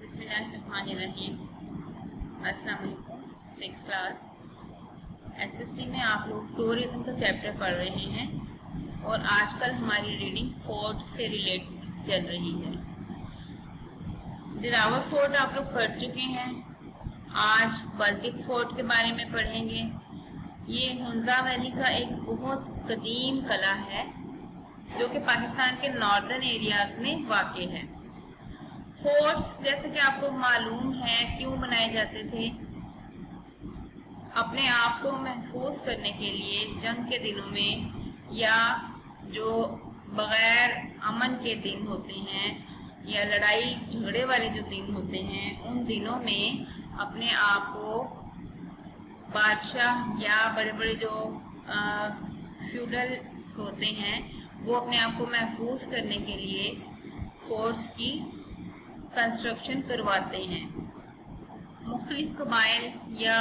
बिस्मिल्लाहिर्रहमानिर्रहीम। अस्सलाम वालेकुम। 6th क्लास एसएसटी में आप लोग टूरिज्म का चैप्टर पढ़ रहे हैं और आजकल हमारी रीडिंग फोर्ट से रिलेटेड चल रही है। दिरावर फोर्ट आप लोग पढ़ चुके हैं। आज बल्तिक फोर्ट के बारे में पढ़ेंगे। ये हुंजा वैली का एक बहुत कदीम कला है जो कि पाकिस्तान के नॉर्दर्न एरियाज में वाक़ है। फोर्ट्स जैसे कि आपको मालूम है क्यों बनाए जाते थे, अपने आप को महफूज करने के लिए जंग के दिनों में, या जो बग़ैर अमन के दिन होते हैं या लड़ाई झगड़े वाले जो दिन होते हैं, उन दिनों में अपने आप को बादशाह या बड़े बड़े जो फ्यूडल्स होते हैं वो अपने आप को महफूज करने के लिए फोर्ट्स की कंस्ट्रक्शन करवाते हैं। मुख्तलिफ कबाइल या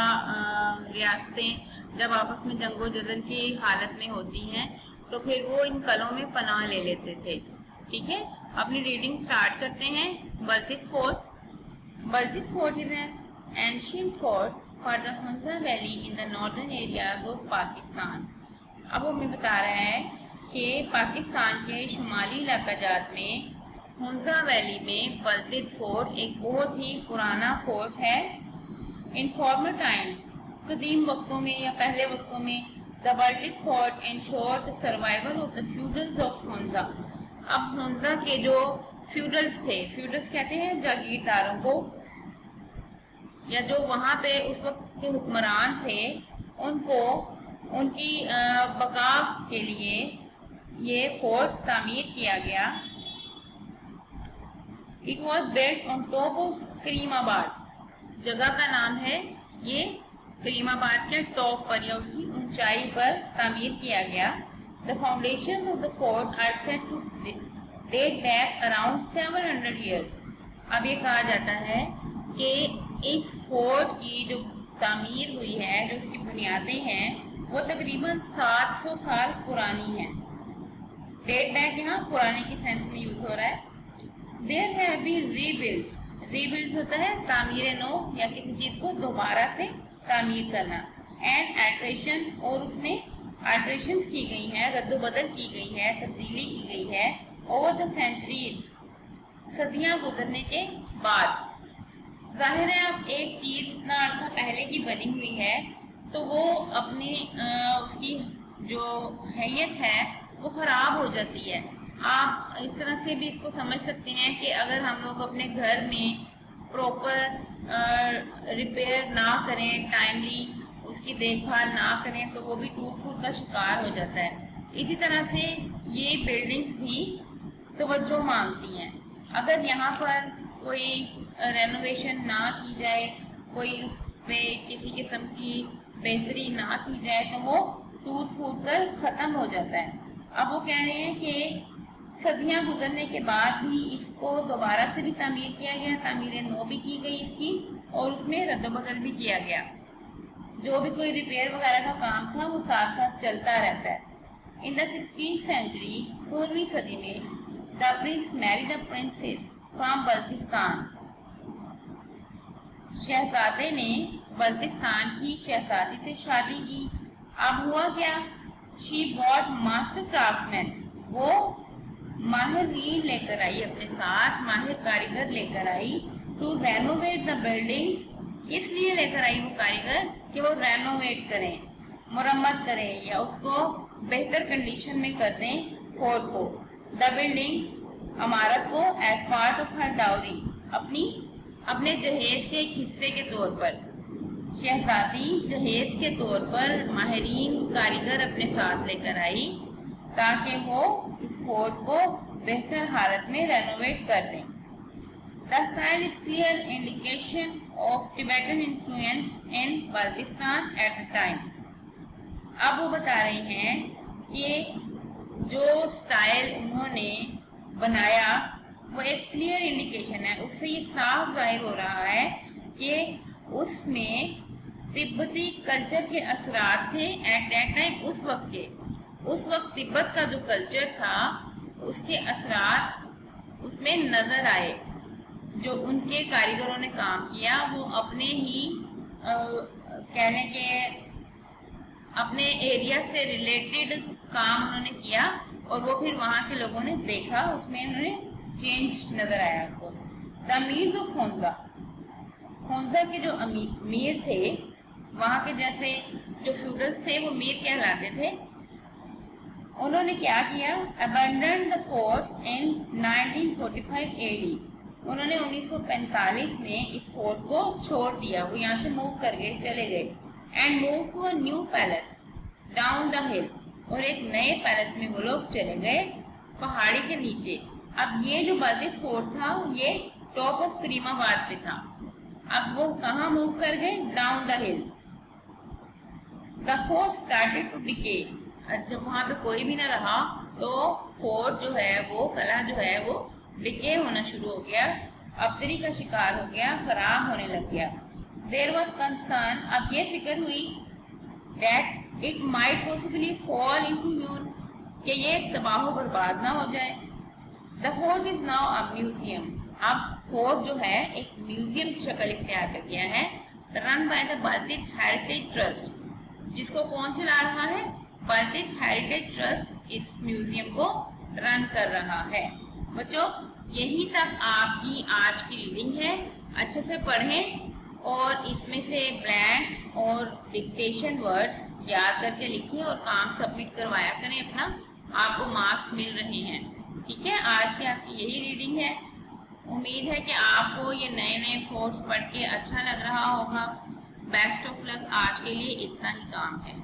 रियासतें जब आपस में जंगो जदल की हालत में होती हैं तो फिर वो इन कलों में पनाह ले लेते थे। ठीक है, अपनी रीडिंग स्टार्ट करते हैं। Baltit fort is an ancient fort for the Hunza valley in the northern areas of Pakistan. अब वो हमें बता रहा है कि पाकिस्तान के शुमाली इलाकाजात में हुंजा वैली में बल्तिक फोर्ट एक बहुत ही पुराना फोर्ट है। इन फॉर्मर टाइम्स, कदीम वक्तों में या पहले वक्तों में, the Baltit fort ensured the survival of the feudals of Hunza. अब हुंजा के जो फ्यूडल्स थे, फ्यूडल्स कहते हैं जागीरदारों को, या जो वहाँ पे उस वक्त के हुक्मरान थे, उनको उनकी बका के लिए ये फोर्ट तामीर किया गया। It was built on top of Karimabad. जगह का नाम है ये करीमाबाद के टॉप पर या उसकी ऊंचाई पर तामीर किया गया। The foundations of the fort are said to date back around 700 years। अब ये कहा जाता है कि इस फोर्ट की जो तामीर हुई है, जो उसकी बुनियादें हैं, वो तकरीबन 700 साल पुरानी हैं। डेट बैक यहाँ पुराने की सेंस में यूज हो रहा है। There have been rebuilds। rebuilds होता है तामीर नो या किसी चीज को दोबारा से तामीर करना। and alterations, और उसमें alterations की गई हैं, रद्दोबदल की गई है, तब्दीली की गई है over the centuries, सदियां गुजरने के बाद। जाहिर है अब एक चीज इतना अरसा पहले की बनी हुई है तो वो अपनी उसकी जो हैयत है वो खराब हो जाती है। आप इस तरह से भी इसको समझ सकते हैं कि अगर हम लोग अपने घर में प्रॉपर रिपेयर ना करें, टाइमली उसकी देखभाल ना करें, तो वो भी टूट फूट का शिकार हो जाता है। इसी तरह से ये बिल्डिंग्स भी तवज्जो मांगती हैं। अगर यहाँ पर कोई रेनोवेशन ना की जाए, कोई उस पर किसी किस्म की बेहतरी ना की जाए, तो वो टूट फूट कर ख़त्म हो जाता है। अब वो कह रहे हैं कि सदियां गुजरने के बाद भी इसको दोबारा से भी तामीर किया गया, तामीर नो भी की गई इसकी, और उसमें रद्दबदल भी किया गया। जो भी कोई रिपेयर वगैरह का काम था वो साथ साथ चलता रहता है। इन द 16th सेंचुरी, 16वीं सदी में, the Prince married a princess from Baltistan. शहजादे ने बल्तिस्तान की शहजादी से शादी की। अब हुआ क्या? She bought master craftsman. वो माहिरीन लेकर आई अपने साथ, माहिर कारीगर लेकर आई। To renovate the building. किस लिए लेकर आई वो कारीगर? कि वो रेनोवेट करें, मुरम्मत करें या उसको बेहतर कंडीशन में कर दें फोर्ट को। द बिल्डिंग, इमारत को, as part of her dowry, अपने जहेज के एक हिस्से के तौर पर। शहजादी जहेज के तौर पर माहिरीन कारीगर अपने साथ लेकर आई ताकि वो इस फोर्ट को बेहतर हालत में रेनोवेट कर दें। The style is clear indication of Tibetan influence in Baltistan at the time. अब वो बता रहे हैं कि जो स्टाइल उन्होंने बनाया वो एक क्लियर इंडिकेशन है। उससे ये साफ जाहिर हो रहा है कि उसमें तिब्बती कल्चर के असरात थे एट दैट टाइम। उस वक्त तिब्बत का जो कल्चर था उसके असरात उसमें नजर आए। جو ان کے کاریگروں نے کام کیا وہ اپنے ہی کہہ لیں کہ اپنے ایریا سے ریلیٹڈ کام انہوں نے کیا اور وہ پھر وہاں کے لوگوں نے دیکھا، اس میں انہوں نے چینج نظر آیا آپ کو. دا میرز آف ہونزا، ہونزا کے جو امیر تھے وہاں کے، جیسے جو فیوڈلز تھے وہ میر کہلاتے تھے، انہوں نے کیا کیا؟ abandoned the fort in 1945 AD. انہوں نے 1945 میں اس فورٹ کو چھوڑ دیا، وہ یہاں سے موو کر گئے، چلے گئے. and moved to a new palace down the hill. اور ایک نئے پیلس میں وہ لوگ چلے گئے پہاڑی کے نیچے. اب یہ جو بلدک فورٹ تھا یہ ٹاپ آف کریم آباد پہ تھا. اب وہ کہاں موو کر گئے؟ ڈاؤن دا ہل. دا فورٹ اسٹارٹیڈ ٹو ڈیکے. جب وہاں پہ کوئی بھی نہ رہا تو فورٹ جو ہے وہ قلعہ جو ہے وہ ڈیکے ہونا شروع ہو گیا، ابتری کا شکار ہو گیا، خراب ہونے لگ گیا. دیر واز کنسرن، اب یہ فکر ہوئی that it might possibly fall into ruin, کہ یہ تباہ و برباد نہ ہو جائے. The fort is now a museum. اب فورٹ جو ہے ایک میوزیم کی شکل اختیار کر گیا ہے. Run by the Baltit Heritage Trust, جس کو کون چلا رہا ہے؟ بلدک ہیریٹیج ٹرسٹ اس میوزیم کو رن کر رہا ہے. بچوں یہی تک آپ کی آج کی ریڈنگ ہے. اچھے سے پڑھیں اور اس میں سے بلینکس اور ڈکٹیشن ورڈز یاد کر کے لکھیں اور کام سبمٹ کروایا کریں اپنا، آپ کو مارکس مل رہے ہیں. ٹھیک ہے، آج کی آپ کی یہی ریڈنگ ہے. امید ہے کہ آپ کو یہ نئے نئے فورٹس پڑھ کے اچھا لگ رہا ہوگا. بیسٹ آف لک. آج کے لیے اتنا ہی کام ہے.